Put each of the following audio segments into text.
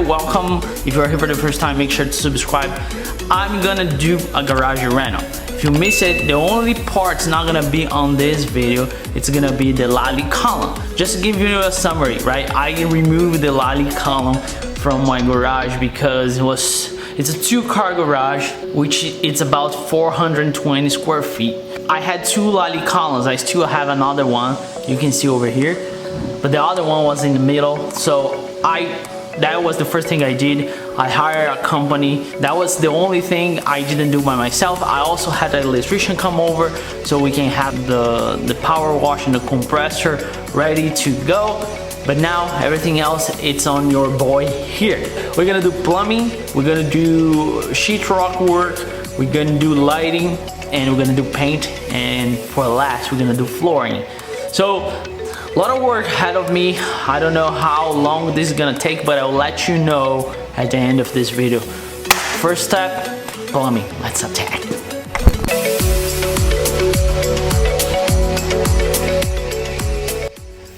Welcome. If you're here for the first time, make sure to subscribe. I'm gonna do a garage reno. If you miss it, the only part's not gonna be on this video. It's gonna be the lolly column. Just to give you a summary, right? I removed the lolly column from my garage because it's a 2-car garage, which it's about 420 square feet. I had 2 lolly columns. I still have another one you can see over here, but the other one was in the middle, so that was the first thing I did. I hired a company. That was the only thing I didn't do by myself. I also had an electrician come over so we can have the power wash and the compressor ready to go. But now everything else, it's on your boy here. We're gonna do plumbing, we're gonna do sheetrock work, we're gonna do lighting, and we're gonna do paint, and for last, we're gonna do flooring. So a lot of work ahead of me. I don't know how long this is gonna take, but I'll let you know at the end of this video. First step, plumbing. Let's attack.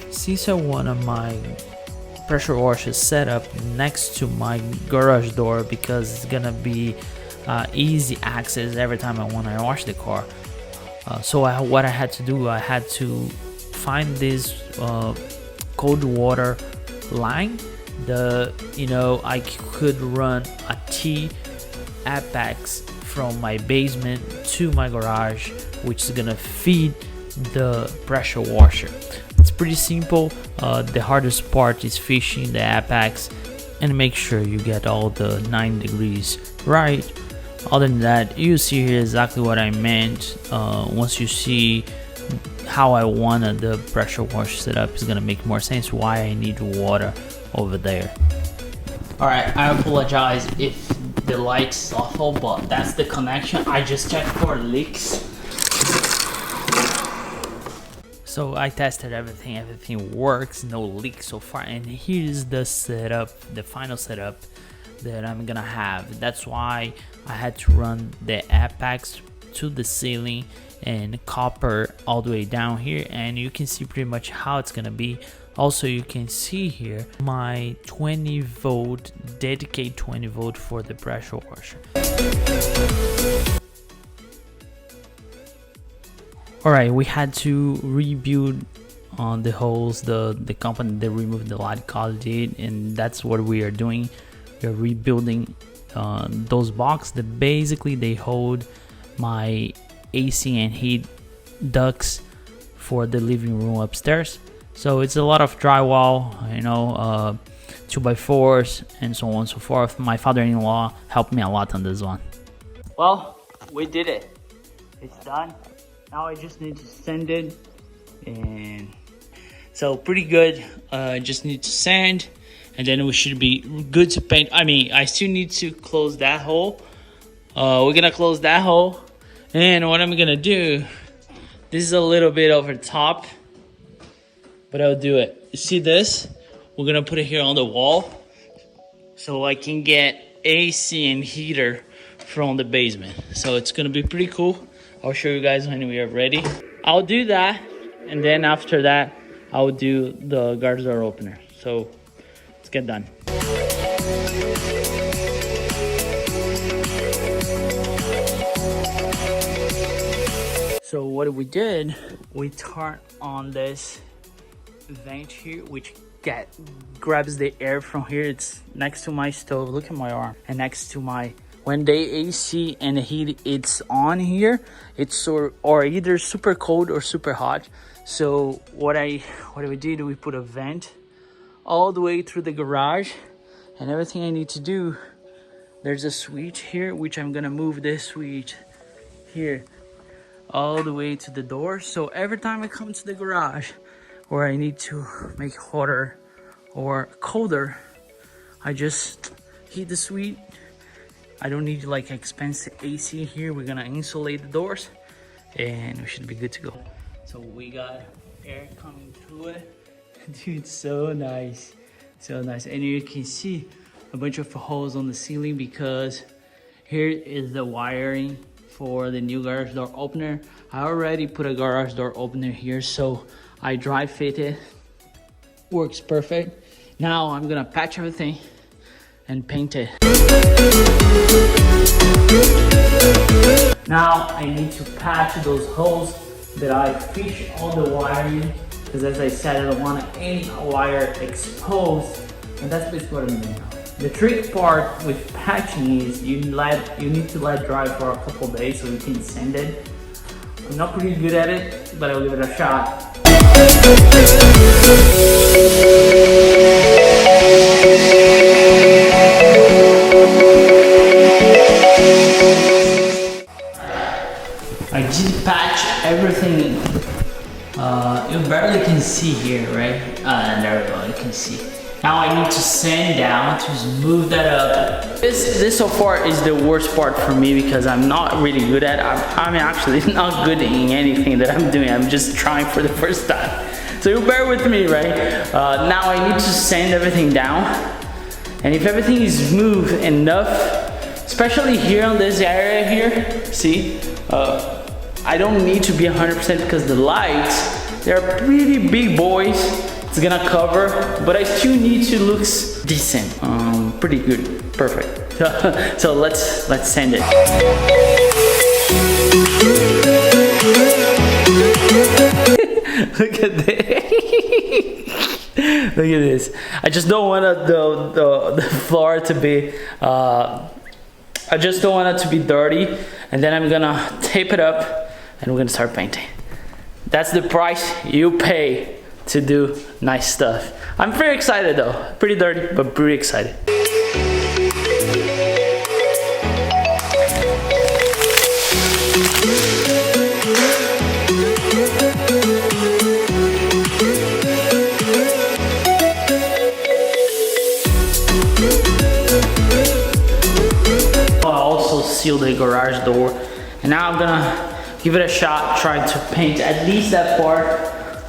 Since I wanted my pressure washer set up next to my garage door because it's gonna be easy access every time I want to wash the car. What I had to do, I had to find this cold water line. I could run a T apex from my basement to my garage, which is gonna feed the pressure washer. It's pretty simple. The hardest part is fishing the apex and make sure you get all the 9 degrees right. Other than that, you see here exactly what I meant. Once you see how I wanted the pressure wash set up, is gonna make more sense why I need water over there. Alright, I apologize if the light's awful, but that's the connection. I just checked for leaks. So I tested everything works, no leaks so far, and here's the setup, the final setup that I'm gonna have. That's why I had to run the apex to the ceiling and copper all the way down here, and you can see pretty much how it's gonna be. Also, you can see here my 20 volt dedicated 20 volt for the pressure washer. Alright, we had to rebuild on the holes the company that removed the light column did, and that's what we are doing. We're rebuilding those boxes that basically they hold my AC and heat ducts for the living room upstairs. So it's a lot of drywall, 2x4s and so on and so forth. My father-in-law helped me a lot on this one. Well, we did it. It's done. Now I just need to sand it, and so pretty good. Just need to sand, and then we should be good to paint. I still need to close that hole. We're gonna close that hole, and what I'm gonna do, this is a little bit over top, but I'll do it. You see this? We're gonna put it here on the wall so I can get AC and heater from the basement. So it's gonna be pretty cool. I'll show you guys when we are ready. I'll do that, and then after that, I'll do the garage door opener. So let's get done. So what we did, we turned on this vent here, which grabs the air from here. It's next to my stove. Look at my arm, and next to my, when the AC and the heat it's on here, it's or either super cold or super hot. So what we did, we put a vent all the way through the garage, and everything I need to do, there's a switch here, which I'm gonna move this switch here all the way to the door. So every time I come to the garage where I need to make hotter or colder, I just hit the switch. I don't need like expensive AC here. We're gonna insulate the doors and we should be good to go. So we got air coming through it. Dude, so nice. So nice. And you can see a bunch of holes on the ceiling because here is the wiring for the new garage door opener. I already put a garage door opener here, so I dry fit it. Works perfect. Now I'm gonna patch everything and paint it. Now I need to patch those holes that I fish all the wiring, because as I said, I don't want any wire exposed, and that's basically what I'm doing now. The trick part with patching is you need to let dry for a couple days so you can sand it. I'm not pretty good at it, but I'll give it a shot. I did patch everything. You barely can see here, right? There we go, you can see. Now I need to sand down to smooth that up. This so far is the worst part for me because I'm not really good at it. I'm actually not good in anything that I'm doing. I'm just trying for the first time. So you bear with me, right? Now I need to sand everything down. And if everything is smooth enough, especially here on this area here, see? I don't need to be 100% because the lights, they're pretty big boys. It's gonna cover, but I still need to look decent. Pretty good, perfect. So let's sand it. Look at this. Look at this. I just don't want the floor to be. I just don't want it to be dirty, and then I'm gonna tape it up. And we're gonna start painting. That's the price you pay to do nice stuff. I'm very excited though. Pretty dirty, but pretty excited. I also sealed the garage door, and now I'm gonna give it a shot, trying to paint at least that part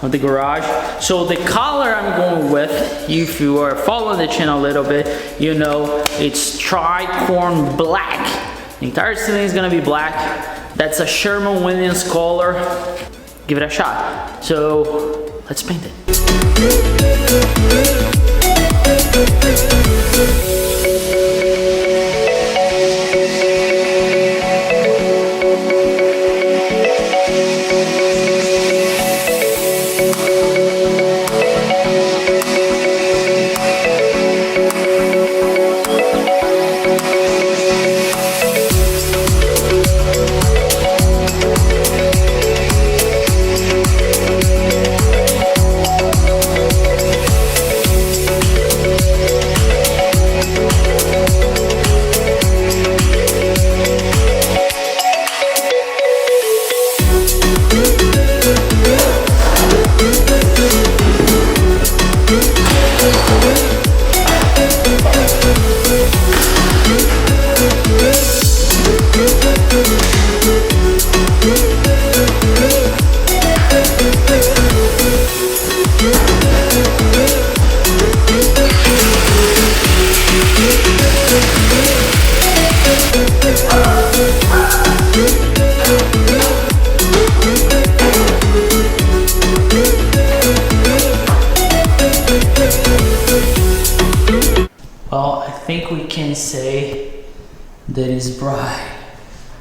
of the garage. So the color I'm going with, if you are following the channel a little bit, you know it's tricorn black. The entire ceiling is gonna be black. That's a Sherman-Williams color. Give it a shot. So let's paint it. Well, I think we can say that it's bright.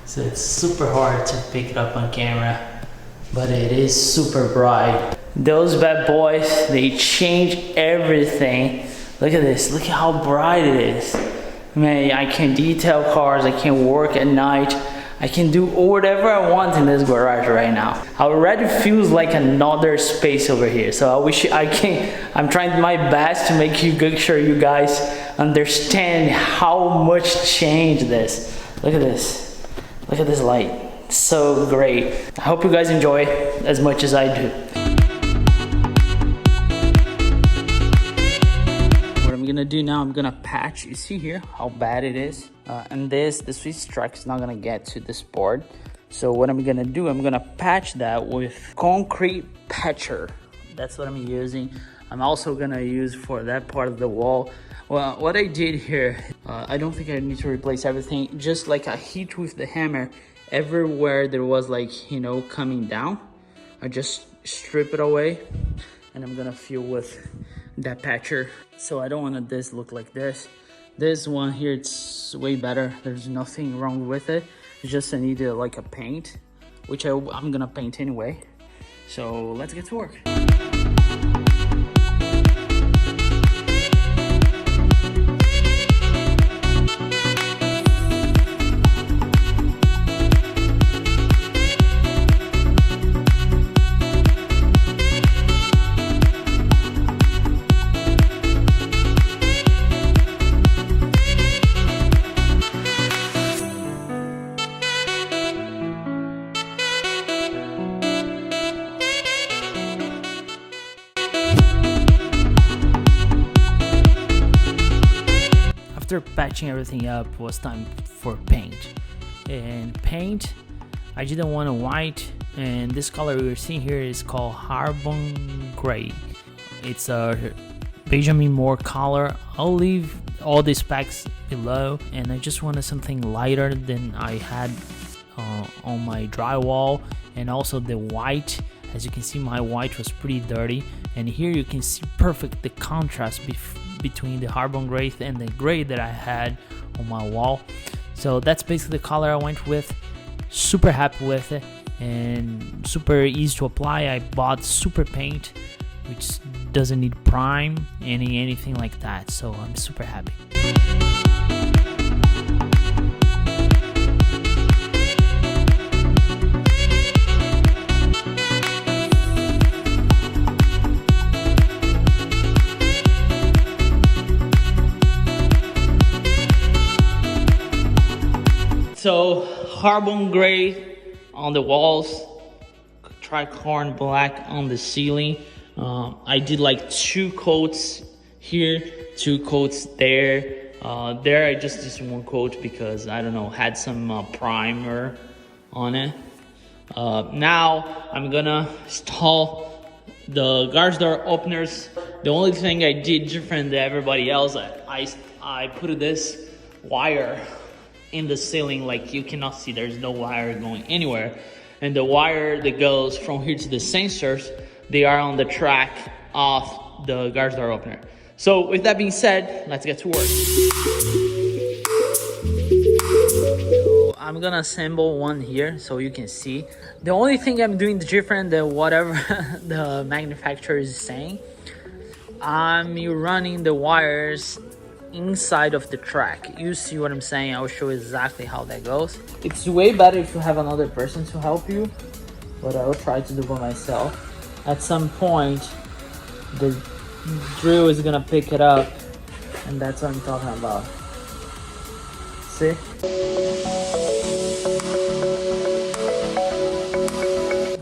So it's super hard to pick it up on camera, but it is super bright. Those bad boys, they change everything. Look at this, look at how bright it is. Man, I can detail cars, I can work at night. I can do whatever I want in this garage right now. Already feels like another space over here. So I wish I can, I'm trying my best to make sure you guys understand how much change this. Look at this. Look at this light. So great. I hope you guys enjoy it as much as I do. What I'm gonna do now, I'm gonna patch. You see here how bad it is? And the SWISSTRAX is not gonna get to this board. So what I'm gonna do, I'm gonna patch that with concrete patcher. That's what I'm using. I'm also gonna use for that part of the wall. Well, what I did here, I don't think I need to replace everything. Just like I hit with the hammer everywhere there was like, you know, coming down. I just strip it away, and I'm gonna fill with that patcher. So I don't want this look like this. This one here, it's way better. There's nothing wrong with it. It's just I need like a paint, which I'm gonna paint anyway. So let's get to work. After patching everything up, it was time for paint. And paint, I didn't want a white, and this color we're seeing here is called Carbon Gray. It's a Benjamin Moore color. I'll leave all the specs below, and I just wanted something lighter than I had on my drywall. And also the white, as you can see, my white was pretty dirty, and here you can see perfect the contrast between the carbon gray and the gray that I had on my wall. So that's basically the color I went with. Super happy with it and super easy to apply. I bought super paint, which doesn't need prime, anything like that. So I'm super happy. So carbon gray on the walls, tricorn black on the ceiling. I did like 2 coats here, 2 coats there. There I just did 1 coat because I don't know, had some primer on it. Now I'm gonna install the garage door openers. The only thing I did different than everybody else, I put this wire in the ceiling. Like you cannot see, there's no wire going anywhere, and the wire that goes from here to the sensors, they are on the track of the garage door opener. So with that being said, let's get to work. So I'm gonna assemble one here so you can see. The only thing I'm doing different than whatever the manufacturer is saying, I'm running the wires inside of the track. You see what I'm saying? I will show you exactly how that goes. It's way better if you have another person to help you, but I will try to do by myself. At some point, the drill is gonna pick it up, and that's what I'm talking about. See?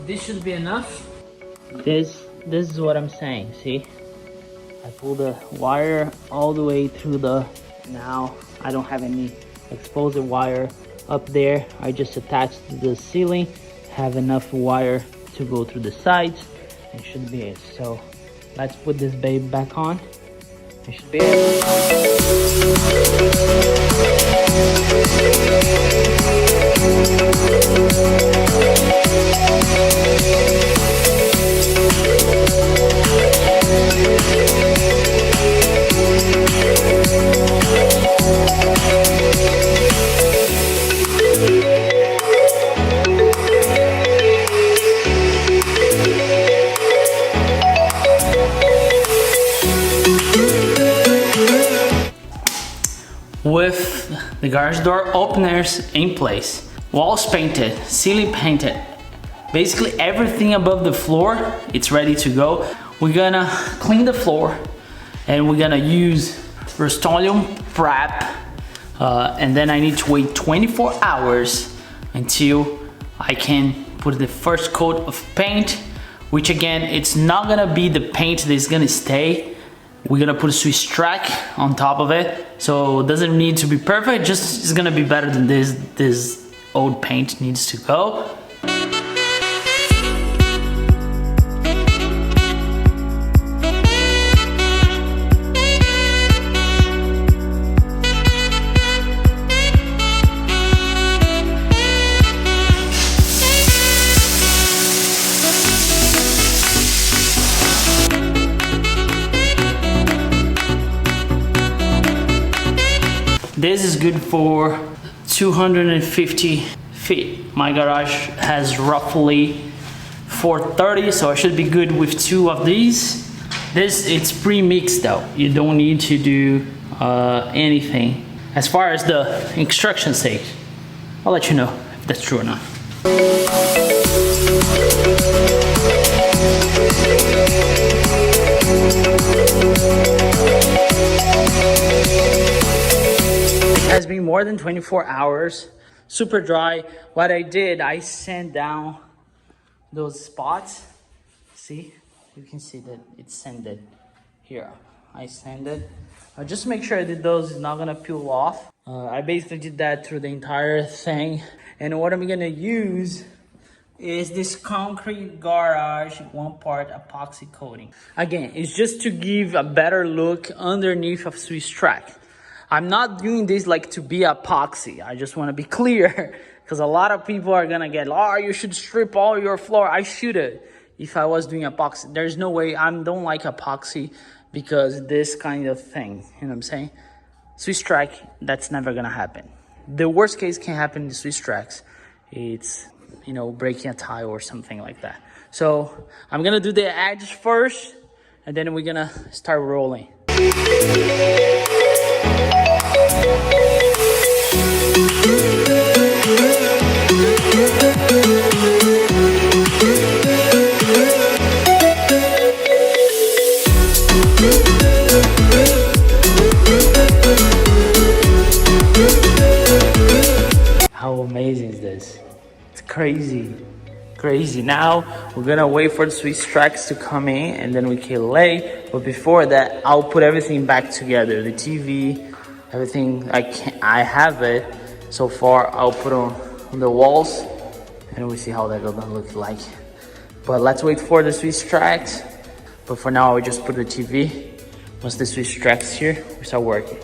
This should be enough. This is what I'm saying, see? I pull the wire all the way through the, now I don't have any exposed wire up there. I just attached to the ceiling, have enough wire to go through the sides. It should be it. So let's put this baby back on. It should be it. With the garage door openers in place, walls painted, ceiling painted, basically everything above the floor, it's ready to go. We're gonna clean the floor and we're gonna use Rust-Oleum prep, and then I need to wait 24 hours until I can put the first coat of paint, which again, it's not gonna be the paint that's gonna stay. We're gonna put a SWISSTRAX on top of it, so it doesn't need to be perfect, just it's gonna be better than this old paint needs to go. This is good for 250 feet. My garage has roughly 430, so I should be good with 2 of these. It's pre-mixed though. You don't need to do anything. As far as the instruction sake, I'll let you know if that's true or not. It has been more than 24 hours, super dry. What I did, I sand down those spots. See, you can see that it's sanded here. I sanded. Just make sure that those is not gonna peel off. I basically did that through the entire thing. And what I'm gonna use is this concrete garage 1-part epoxy coating. Again, it's just to give a better look underneath of SWISSTRAX. I'm not doing this like to be epoxy. I just want to be clear, because a lot of people are gonna get, oh, you should strip all your floor. I should have if I was doing epoxy. There's no way. I don't like epoxy because this kind of thing, you know what I'm saying? SWISSTRAX, that's never gonna happen. The worst case can happen in SWISSTRAX. It's, you know, breaking a tile or something like that. So I'm gonna do the edge first, and then we're gonna start rolling. How amazing is this? It's crazy, crazy. Now we're gonna wait for the SWISSTRAX to come in, and then we can lay. But before that, I'll put everything back together. The TV, everything. I have it so far. I'll put on the walls, and we'll see how that's gonna look like. But let's wait for the SWISSTRAX. But for now, I will just put the TV. Once the SWISSTRAX is here, we start working.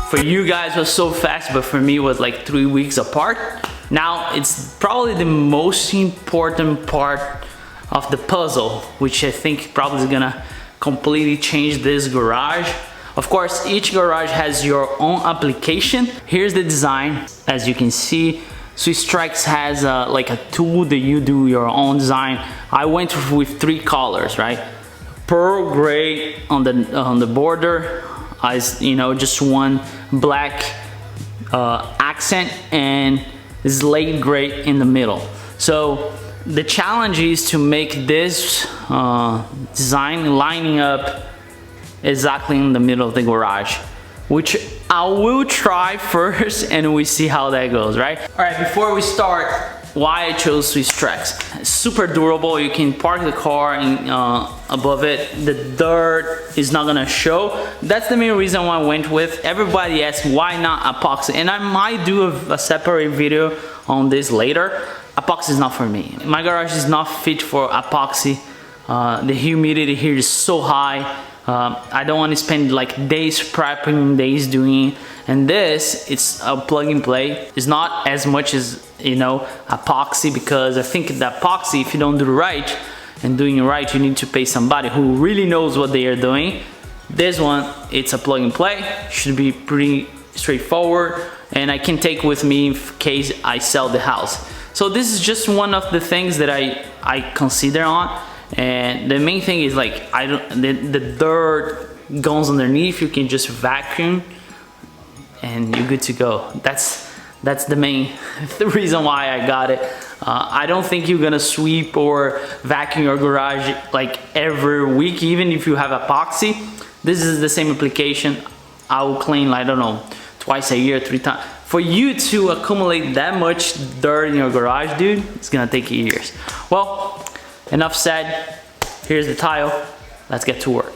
For you guys it was so fast, but for me it was like 3 weeks apart. Now it's probably the most important part of the puzzle, which I think probably is gonna completely change this garage. Of course, each garage has your own application. Here's the design. As you can see, SWISSTRAX has like a tool that you do your own design. I went with 3 colors, right? Pearl gray on the border, as you know, just one black accent, and slate gray in the middle. So the challenge is to make this design lining up exactly in the middle of the garage, which I will try first, and we see how that goes, right? All right, before we start, why I chose SWISSTRAX. It's super durable. You can park the car above it. The dirt is not gonna show. That's the main reason why I went with. Everybody asks why not epoxy, and I might do a separate video on this later. Epoxy is not for me. My garage is not fit for epoxy. The humidity here is so high. I don't want to spend like days prepping, days doing, and this, it's a plug and play. It's not as much as, you know, epoxy, because I think the epoxy, if you don't do it right and doing it right, you need to pay somebody who really knows what they are doing. This one, it's a plug and play, should be pretty straightforward, and I can take with me in case I sell the house. So this is just one of the things that I consider on. And the main thing is like, the dirt goes underneath, you can just vacuum and you're good to go. That's the main reason why I got it. I don't think you're gonna sweep or vacuum your garage like every week, even if you have epoxy. This is the same application. I will clean, I don't know, twice a year, for you to accumulate that much dirt in your garage, dude, it's gonna take you years. Well, enough said. Here's the tile. Let's get to work.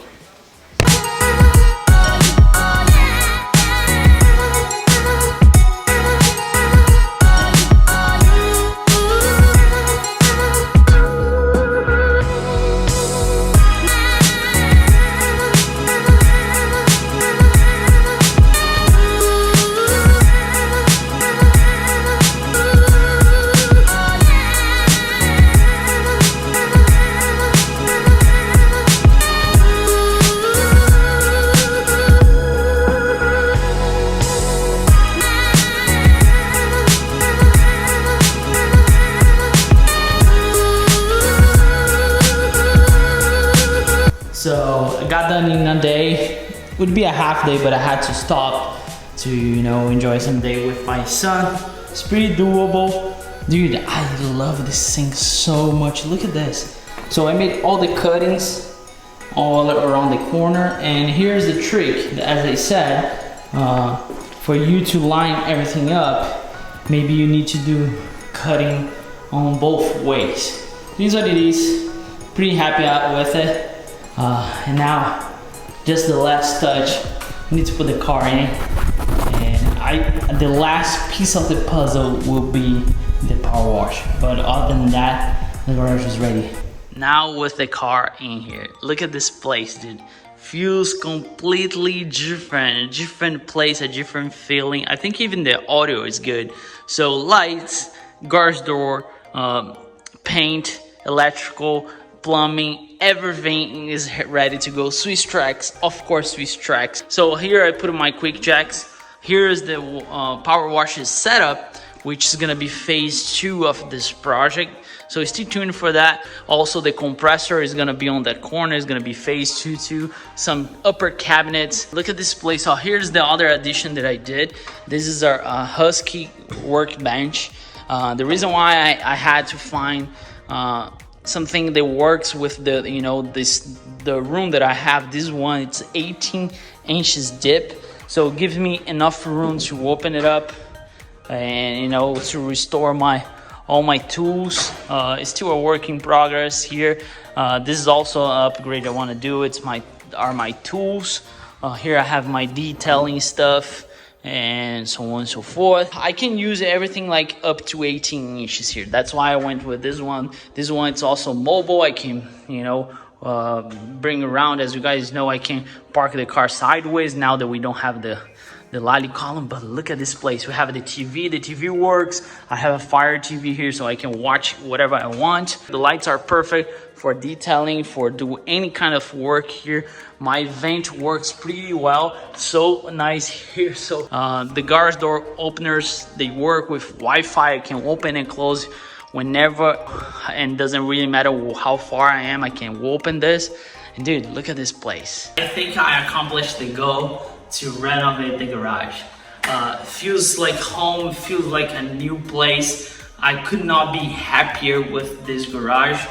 So I got done in a day. It would be a half day, but I had to stop to, you know, enjoy some day with my son. It's pretty doable. Dude, I love this thing so much. Look at this. So I made all the cuttings all around the corner, and here's the trick. As I said, for you to line everything up, maybe you need to do cutting on both ways. Here's what it is. Pretty happy with it. And now, just the last touch. I need to put the car in, and the last piece of the puzzle will be the power wash. But other than that, the garage is ready. Now with the car in here, look at this place, dude. Feels completely different place, a different feeling. I think even the audio is good. So lights, garage door, paint, electrical, plumbing, everything is ready to go. SWISSTRAX, of course, SWISSTRAX. So here I put my quick jacks. Here is the power washes setup, which is gonna be phase 2 of this project. So stay tuned for that. Also, the compressor is gonna be on that corner. It's gonna be phase 2 too. Some upper cabinets. Look at this place. Oh, here's the other addition that I did. This is our Husky workbench. The reason why I had to find something that works with the, you know, the room that I have. This one, it's 18 inches deep, so it gives me enough room to open it up and, you know, to restore all my tools. It's still a work in progress here. This is also an upgrade I want to do. It's my tools. Here I have my detailing stuff and so on and so forth. I can use everything like up to 18 inches here. That's why I went with this one. This one, it's also mobile. I can, you know, bring around. As you guys know, I can park the car sideways now that we don't have the lolly column. But look at this place. We have the TV works. I have a Fire TV here, so I can watch whatever I want. The lights are perfect for detailing, for do any kind of work here. My vent works pretty well, so nice here. So the garage door openers, they work with Wi-Fi. I can open and close whenever, and doesn't really matter how far I am, I can open this. And dude, look at this place. I think I accomplished the goal to renovate the garage. Feels like home, feels like a new place. I could not be happier with this garage.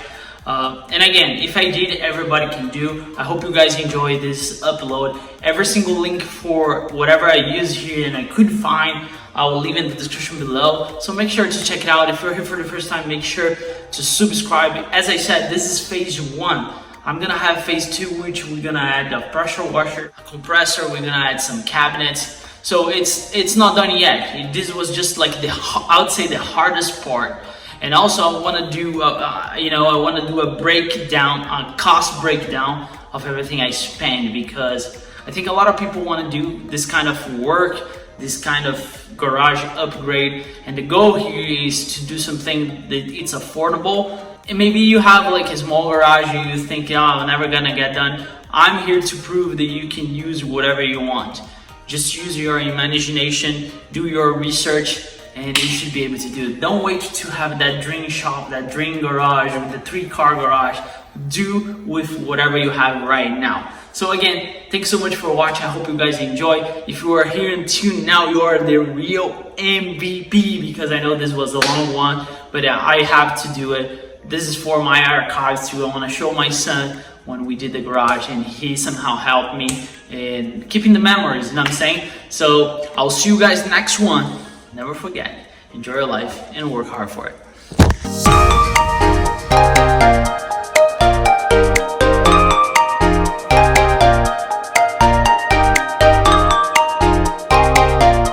And again, if I did, everybody can do. I hope you guys enjoy this upload. Every single link for whatever I use here and I could find, I will leave in the description below. So make sure to check it out. If you're here for the first time, make sure to subscribe. As I said, this is phase 1. I'm gonna have phase 2, which we're gonna add a pressure washer, a compressor, we're gonna add some cabinets. So it's not done yet. This was just like I would say the hardest part. And also I want to do a breakdown, a cost breakdown of everything I spend, because I think a lot of people want to do this kind of work, this kind of garage upgrade, and the goal here is to do something that it's affordable. And maybe you have like a small garage and you think, oh, I'm never gonna get done. I'm here to prove that you can use whatever you want. Just use your imagination, do your research, and you should be able to do it. Don't wait to have that dream shop, that dream garage, or the 3-car garage. Do with whatever you have right now. So again, thanks so much for watching. I hope you guys enjoy. If you are here until now, you are the real MVP, because I know this was a long one, but I have to do it. This is for my archives too. I want to show my son when we did the garage, and he somehow helped me in keeping the memories, you know what I'm saying? So I'll see you guys next one. never forget, enjoy your life and work hard for it.